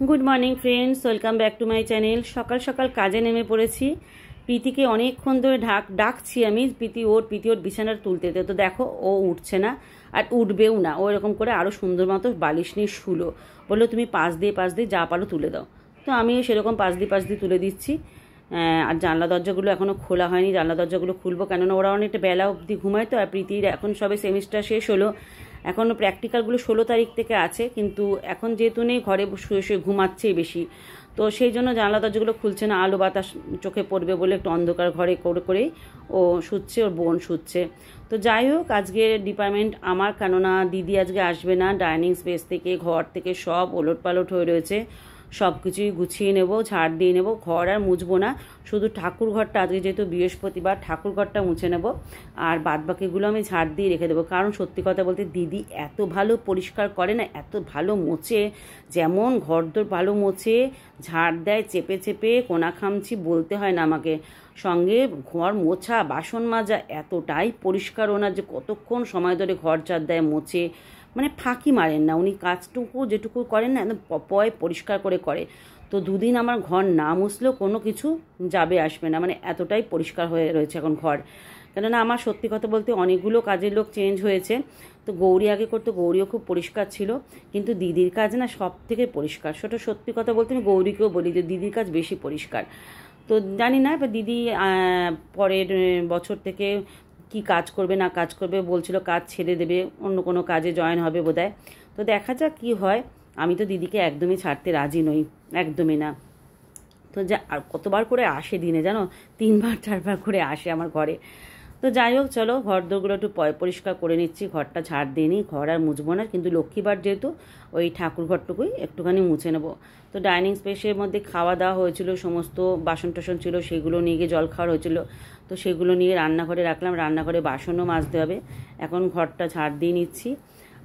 Good morning friends, welcome back to my channel. সকাল সকাল কাজে নেমে পড়েছি। প্রীতিকে অনেকক্ষণ ধরে ডাকছি আমি, প্রীতি ওর বিছানার তুলতে। তো দেখো ও উঠছে না, আর উঠবেও না। ও এরকম করে আরও সুন্দর মতো বালিশ নিয়ে শুলো। বললো তুমি পাশ দিয়ে যা পারো তুলে দাও। তো আমিও সেরকম পাশ দিয়ে তুলে দিচ্ছি। আর জানলা দরজাগুলো এখনও খোলা হয়নি, জানলা দরজাগুলো খুলবো, কেননা ওরা অনেকটা বেলা অবধি ঘুমায়। তো আর প্রীতির এখন সবে সেমিস্টার শেষ হলো, এখনও প্র্যাকটিক্যালগুলো 16 তারিখ থেকে আছে, কিন্তু এখন যেহেতু নেই, ঘরে শুয়ে শুয়ে ঘুমাচ্ছেই বেশি। তো সেই জন্য জানলা দরজাগুলো খুলছে না, আলো বাতাস চোখে পড়বে বলে একটু অন্ধকার ঘরে করেই ও শুচ্ছে, ওর বোন শুচ্ছে। তো যাই হোক, আজকে ডিপার্টমেন্ট আমার, কেননা দিদি আজকে আসবে না। ডাইনিং স্পেস থেকে ঘর থেকে সব ওলটপালট হয়ে রয়েছে, সব কিছুই গুছিয়ে নেব, ঝাড় দিয়ে নেব। ঘর আর মুছবো না, শুধু ঠাকুর ঘরটা, আজকে যেহেতু বৃহস্পতিবার, ঠাকুর ঘরটা মুছে নেব, আর বাদবাকিগুলো আমি ঝাড় দিয়ে রেখে দেবো। কারণ সত্যি কথা বলতে দিদি এত ভালো পরিষ্কার করে না, এত ভালো মোছে, যেমন ঘরদোর ভালো মোছে, ঝাড় দেয় চেপে চেপে, কোনা খামচি বলতে হয় না আমাকে। সঙ্গে ঘর মোছা, বাসন মাজা, এতটাই পরিষ্কার ওনার যে কতক্ষণ সময় ধরে ঘর ঝাড় দেয়, মোছে, মানে ফাঁকি মারেন না উনি। কাজটুকু যেটুকু করেন না, একদম পয় পরিষ্কার করে। তো দুদিন আমার ঘর না মুছলেও কোনো কিছু যাবে আসবে না, মানে এতটাই পরিষ্কার হয়ে রয়েছে এখন ঘর। কেননা আমার সত্যি কথা বলতে অনেকগুলো কাজের লোক চেঞ্জ হয়েছে। তো গৌরী আগে করতো, গৌরীও খুব পরিষ্কার ছিল, কিন্তু দিদির কাজ না সব থেকে পরিষ্কার। সেটা সত্যি কথা বলতে আমি গৌরীকেও বলি যে দিদির কাজ বেশি পরিষ্কার। তো জানি না এবার দিদি পরের বছর থেকে কি কাজ করবে না কাজ করবে বলছিল, কাজ ছেড়ে দেবে, অন্য কোনো কাজে জয়েন হবে বোধহয়। তো দেখা যাক কী হয়। আমি তো দিদিকে একদমই ছাড়তে রাজি নই, একদমই না। তো যা আর কতবার করে আসে দিনে জানো, 3বার 4বার করে আসে আমার ঘরে। তো যাই হোক, চলো ঘর দোরগুলো একটু পরিষ্কার করে নিচ্ছি, ঘরটা ঝাড় দিয়ে নিই। ঘর আর মুছবো না, কিন্তু লক্ষ্মীবার যেহেতু ওই ঠাকুর ঘরটুকুই একটুখানি মুছে নেবো। তো ডাইনিং স্পেসের মধ্যে খাওয়া দাওয়া হয়েছিল, সমস্ত বাসন টাসন ছিল, সেগুলো নিয়ে গিয়ে জল খাওয়ার হয়েছিল। তো সেগুলো নিয়ে রান্নাঘরে রাখলাম, রান্নাঘরে বাসনও মাজতে হবে। এখন ঘরটা ঝাড় দিয়ে নিচ্ছি।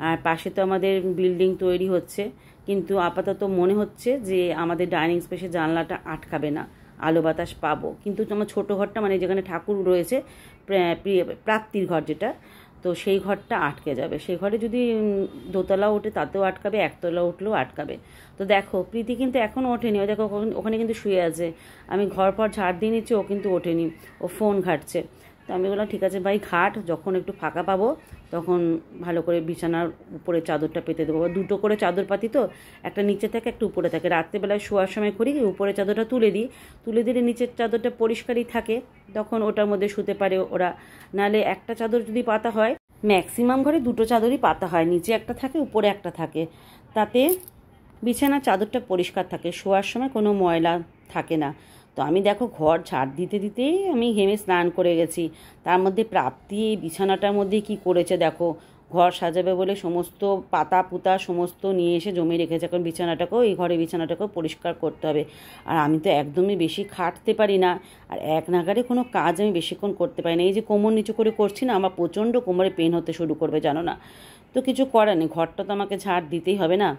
আর পাশে তো আমাদের বিল্ডিং তৈরি হচ্ছে, কিন্তু আপাতত মনে হচ্ছে যে আমাদের ডাইনিং স্পেসের জানলাটা আটকাবে না, আলো বাতাস পাবো। কিন্তু আমার ছোটো ঘরটা, মানে যেখানে ঠাকুর রয়েছে, প্রাপ্তির ঘর যেটা, তো সেই ঘরটা আটকে যাবে। সেই ঘরে যদি দোতলা ওঠে তাতেও আটকাবে, একতলা উঠলেও আটকাবে। তো দেখো প্রীতি কিন্তু এখনও ওঠেনি, ও দেখো ওখানে কিন্তু শুয়ে আছে। আমি ঘর পর ঝাড় দিয়ে নিচ্ছি, ও কিন্তু ওঠেনি, ও ফোন ঘাঁটছে। তো আমি বললাম ঠিক আছে ভাই ঘাট, যখন একটু ফাঁকা পাবো তখন ভালো করে বিছানার উপরে চাদরটা পেতে দেবো। 2টো করে চাদর পাতি, তো একটা নিচে থাকে একটা উপরে থাকে। রাত্রেবেলায় শোয়ার সময় করি উপরে চাদরটা তুলে দিলে নিচের চাদরটা পরিষ্কারই থাকে, তখন ওটার মধ্যে শুতে পারে ওরা। নাহলে একটা চাদর যদি পাতা হয়, ম্যাক্সিমাম ঘরে 2টো চাদরই পাতা হয়, নিচে একটা থাকে উপরে একটা থাকে, তাতে বিছানার চাদরটা পরিষ্কার থাকে, শোয়ার সময় কোনো ময়লা থাকে না। তো আমি দেখো ঘর ঝাড় দিতেই আমি ঘেমে স্নান করে গেছি। তার মধ্যে প্রাপ্তি এই বিছানাটার মধ্যে কি করেছে দেখো, ঘর সাজাবে বলে সমস্ত পাতা পুতা সমস্ত নিয়ে এসে জমিয়ে রেখেছে। এখন বিছানাটাকেও পরিষ্কার করতে হবে। আর আমি তো একদমই বেশি খাটতে পারি না, আর এক নাগারে কোনো কাজ আমি বেশিক্ষণ করতে পারি না। এই যে কোমর নিচু করে করছি না, আমার প্রচণ্ড কোমরে পেন হতে শুরু করবে জানো না। তো কিছু করার নেই, ঘরটা তো আমাকে ঝাড় দিতেই হবে না।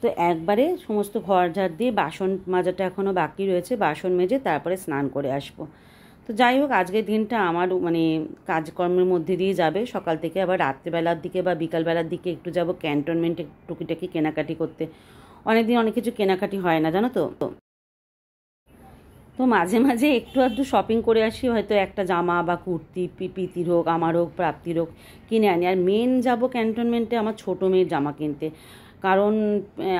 তো একবারে সমস্ত ঘর ঝাড় দিয়ে, বাসন মাজাটা এখনও বাকি রয়েছে, বাসন মেজে তারপরে স্নান করে আসবো। তো যাই হোক, আজকের দিনটা আমার মানে কাজকর্মের মধ্যে দিয়ে যাবে। সকাল থেকে আবার রাত্রেবেলার দিকে বা বিকালবেলার দিকে একটু যাব ক্যান্টনমেন্টে টুকিটাকি কেনাকাটি করতে। অনেকদিন অনেক কিছু কেনাকাটি হয় না জানো তো। তো মাঝে মাঝে একটু আধটু শপিং করে আসি, হয়তো একটা জামা বা কুর্তি, প্রীতির হোক, আমার হোক, প্রাপ্তির হোক, কিনে আনি। আর মেন যাব ক্যান্টনমেন্টে আমার ছোটো মেয়ের জামা কিনতে। কারণ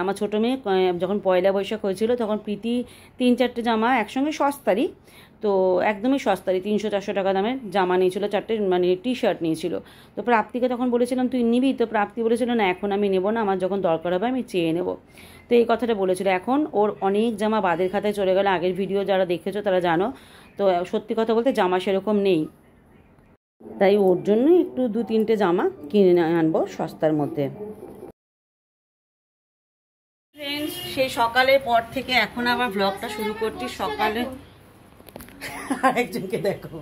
আমার ছোটো মেয়ে যখন পয়লা বৈশাখ হয়েছিল, তখন প্রীতি 3-4টে জামা একসঙ্গে সস্তারই, তো একদমই সস্তারই 300-400 টাকা দামের জামা নিয়েছিল, 4টে মানে টি শার্ট নিয়েছিল। তো প্রাপ্তিকে তখন বলেছিলাম তুই নিবি, তো প্রাপ্তি বলেছিল না এখন আমি নেবো না, আমার যখন দরকার হবে আমি চেয়ে নেবো। তো এই কথাটা বলেছিল। এখন ওর অনেক জামা বাদের খাতায় চলে গেল, আগের ভিডিও যারা দেখেছো তারা জানো। তো সত্যি কথা বলতে জামা সেরকম নেই, তাই ওর জন্য একটু 2-3টে জামা কিনে আনবো সস্তার মধ্যে। ফ্রেন্ডস, সেই সকালের পর থেকে এখন আবার ব্লগটা শুরু করছি। সকালে আরেকজনকে দেখো,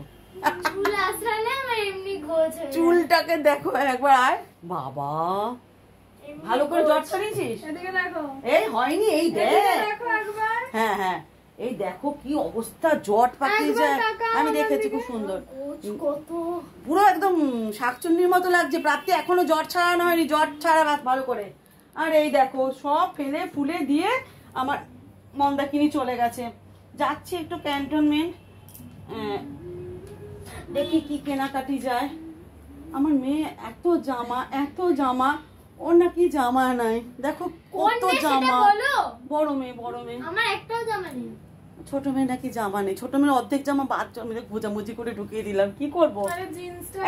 চুলটাকে দেখো একবার, আয় বাবা, ভালো করে জট ছাড়িয়েছিস? এই হয়নি, এই দেখ, হ্যাঁ হ্যাঁ, এই দেখো কি অবস্থা, জট পাকিয়ে যায়। আমি দেখেছি, খুব সুন্দর, পুরো একদম শাকচুন্নির মতো লাগছে। প্রাপ্তি এখনো জট ছাড়ানো হয়নি, জট ছাড়া ভালো করে। আর এই দেখো সব ফেলে ফুলে দিয়ে আমার মন্দাকিনী চলে গেছে। যাচ্ছি একটু ক্যান্টনমেন্ট, দেখি কি কেনাকাটি যায়। আমার মেয়ে এত জামা, ওর নাকি জামা নাই। দেখো কত জামা। বড় মেয়ে আমার একটাও জামা নেই। ছোট মেয়ে নাকি জামা নেই। ছোট মেয়ের অর্ধেক জামা বাচ্চা মেয়ে গোজামুজি করে ঢুকিয়ে দিলাম, কি করবো?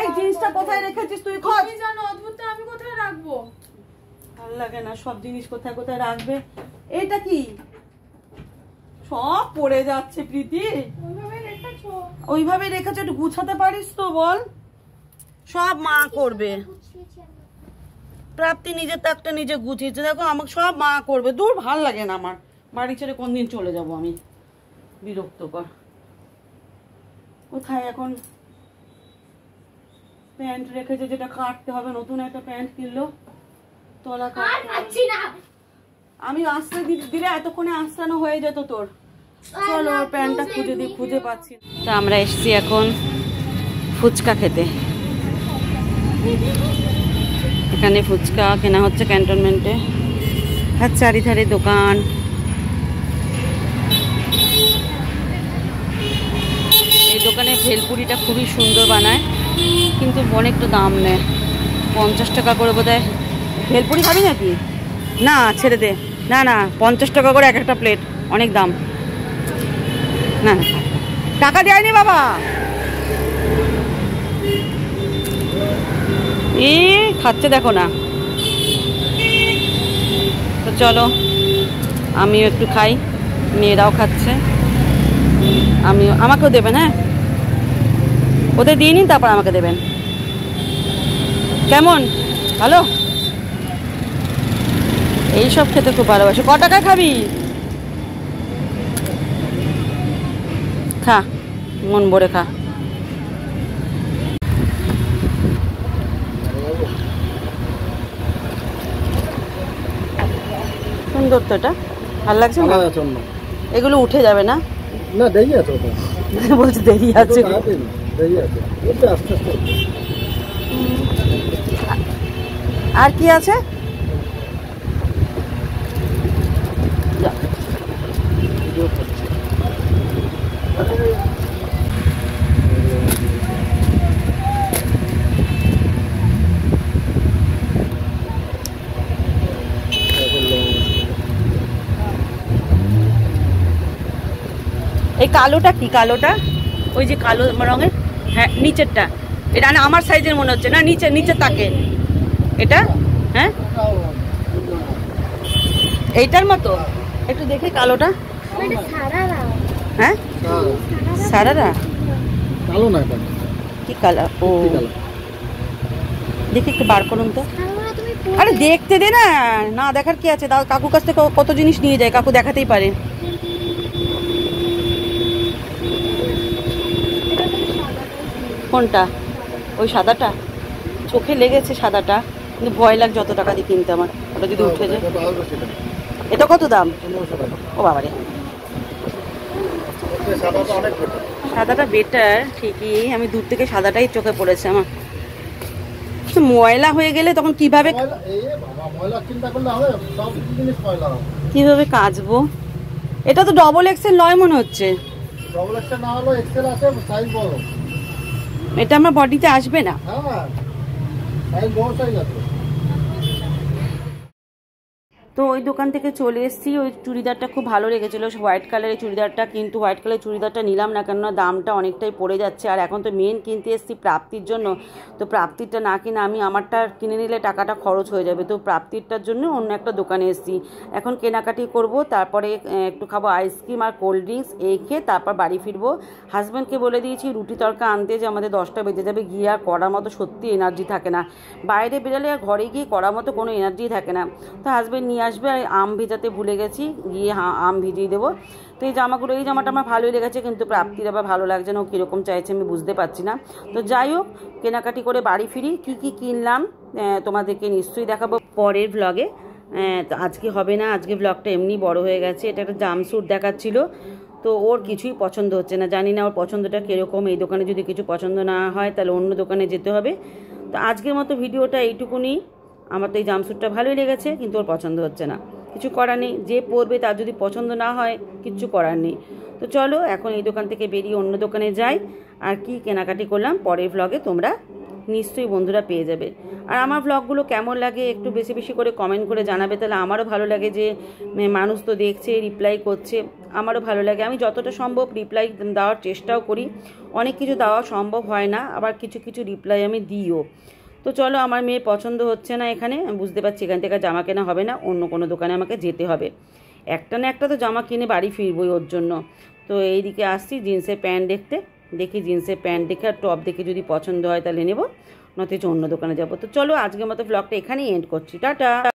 এই জিনিসটা কোথায় রেখেছিস তুই? খোঁজ। জানো অদ্ভুত, আমি কোথায় রাখবো? ভালো লাগে না সব জিনিস কোথায় কোথায় রাখবে। এটা কি সব পড়ে যাচ্ছে প্রীতি? ওইভাবে রেখেছো, একটু গুছাতে পারিস তো বল। সব মা করবে, প্রাপ্তি নিজের তাকটা নিজে গুছিয়েছে। দেখো আমাকে সব মা করবে। দূর ভাল লাগে না আমার, বাড়ি ছেড়ে কোনদিন চলে যাব আমি, বিরক্তকর। কোথায় এখন প্যান্ট রেখেছে যেটা কাটতে হবে, নতুন একটা প্যান্ট কিনলো, তলা কাটতে। আমি আসতে দিলে এতক্ষণে আস্তানো হয়ে যেত তোর। চলো প্যান্টটা খুঁজে পাচ্ছি। তো আমরা এসেছি এখন ফুচকা খেতে। এখানে ফুচকা কেনা হচ্ছে ক্যান্টনমেন্টে, আর চারিধারে দোকান। এই দোকানে ভেলপুরিটা খুবই সুন্দর বানায়, কিন্তু অনেকটা দাম নেয়। 50 টাকা করে বোধহয়। ভেলপুরি খাবি নাকি? না ছেড়ে দে, না 50 টাকা করে এক একটা প্লেট, অনেক দাম। না টাকা দেয়নি বাবা। খাচ্ছে দেখো না। তো চলো আমিও একটু খাই, মেয়েরাও খাচ্ছে, আমাকেও দেবেন। হ্যাঁ, ওদের দিয়ে নিন, তারপর আমাকে দেবেন। কেমন? ভালো? এইসব খেতে খুব ভালোবাসে। ক টাকায় খাবি? খা, মন ভরে খা। সুন্দর তো, এটা ভালো লাগছে না? এগুলো উঠে যাবে না? না দেরি আছে, বলছে দেরি আছে। আর কি আছে? এই কালোটা কি? কালোটা ওই যে কালো রঙের, হ্যাঁ নিচেরটা। এটা না আমার সাইজের মনে হচ্ছে না, নিচে তাকে এটা। হ্যাঁ এইটার মতো একটু দেখে কালোটা। হ্যাঁ সারারা কালো না, কি কালার? ও দেখি একটু বার করুন তো। আরে দেখতে দে না, না দেখার কি আছে? কাকুর কাছ থেকে কত জিনিস নিয়ে যায়, কাকু দেখাতেই পারে। কোনটা? ওই সাদাটা? চোখে লেগেছে সাদাটা, কিন্তু ভয় লাগছে যত টাকা দিয়ে কিনতে আমার, ওটা যদি উঠে যায়। এটা কত দাম? ও বাবারে, সাদাটা বেটার ঠিকই, আমি দূর থেকে সাদাটাই চোখে পড়েছে আমার। ময়লা হয়ে গেলে তখন কিভাবে কিভাবে কাচবো? এটা তো ডবল এক্সেল নয় মনে হচ্ছে। এটা আমার বডিতে আসবে না। তো ওই দোকান থেকে চলে এসেছি। ওই চুড়িদারটা খুব ভালো লেগেছিলো, হোয়াইট কালারের চুড়িদারটা, কিন্তু হোয়াইট কালারের চুড়িদারটা নিলাম না, কেননা দামটা অনেকটাই পড়ে যাচ্ছে। আর এখন তো মেন কিনতে এসেছি প্রাপ্তির জন্য, তো প্রাপ্তিরটা না কিনে আমি আমারটা কিনে নিলে টাকাটা খরচ হয়ে যাবে। তো প্রাপ্তিরটার জন্য অন্য একটা দোকানে এসেছি। এখন কেনাকাটি করব, তারপরে একটু খাবো আইসক্রিম আর কোল্ড ড্রিঙ্কস, এই খেয়ে তারপর বাড়ি ফিরবো। হাজব্যান্ডকে বলে দিয়েছি রুটি তড়কা আনতে, যে আমাদের 10টা বেজে যাবে, গিয়ে আর করার মতো সত্যি এনার্জি থাকে না। বাইরে বেরোলে আর ঘরে গিয়ে করার মতো কোনো এনার্জি থাকে না। তো হাজব্যান্ড নিয়ে আসবে, আর আম ভেজাতে ভুলে গেছি, গিয়ে আম ভিজিয়ে দেবো। তো এই জামাগুলো, এই জামাটা আমার ভালোই লেগেছে, কিন্তু প্রাপ্তির আবার ভালো লাগছে না, ও কীরকম চাইছে আমি বুঝতে পারছি না। তো যাই হোক, কেনাকাটি করে বাড়ি ফিরি। কি কি কিনলাম তোমাদেরকে নিশ্চয়ই দেখাবো পরের ভ্লগে। তো আজকে হবে না, আজকে ব্লগটা এমনি বড় হয়ে গেছে। এটা একটা জামস্যুট দেখাচ্ছিল, তো ওর কিছুই পছন্দ হচ্ছে না, জানি না ওর পছন্দটা কীরকম। এই দোকানে যদি কিছু পছন্দ না হয় তাহলে অন্য দোকানে যেতে হবে। তো আজকের মতো ভিডিওটা এইটুকুনি। আমার তো এই জাম্পস্যুটটা ভালোই লেগেছে, কিন্তু ওর পছন্দ হচ্ছে না। কিছু করার নেই, যে পরবে তার যদি পছন্দ না হয় কিচ্ছু করার নেই। তো চলো এখন এই দোকান থেকে বেরিয়ে অন্য দোকানে যাই। আর কি কেনাকাটি করলাম পরের ভ্লগে তোমরা নিশ্চয়ই বন্ধুরা পেয়ে যাবে। আর আমার ভ্লগগুলো কেমন লাগে একটু বেশি বেশি করে কমেন্ট করে জানাবে, তাহলে আমারও ভালো লাগে যে মানুষ তো দেখছে, রিপ্লাই করছে, আমারও ভালো লাগে। আমি যতটা সম্ভব রিপ্লাই দেওয়ার চেষ্টাও করি, অনেক কিছু দেওয়া সম্ভব হয় না, আবার কিছু কিছু রিপ্লাই আমি দিইও। তো চলো, আমার মেয়ের পছন্দ হচ্ছে না এখানে, বুঝতে পারছি এখান থেকে জামা কেনা হবে না, অন্য কোনো দোকানে আমাকে যেতে হবে। একটা না একটা তো জামা কিনে বাড়ি ফিরবই ওর জন্য। তো এইদিকে আসছি জিন্সের প্যান্ট দেখতে, দেখি জিন্সের প্যান্ট দেখে আর টপ দেখে যদি পছন্দ হয় তাহলে নেবো, নয়তো অন্য দোকানে যাবো। তো চলো আজকের মতো ব্লগটা এখানেই এন্ড করছি, টাটা।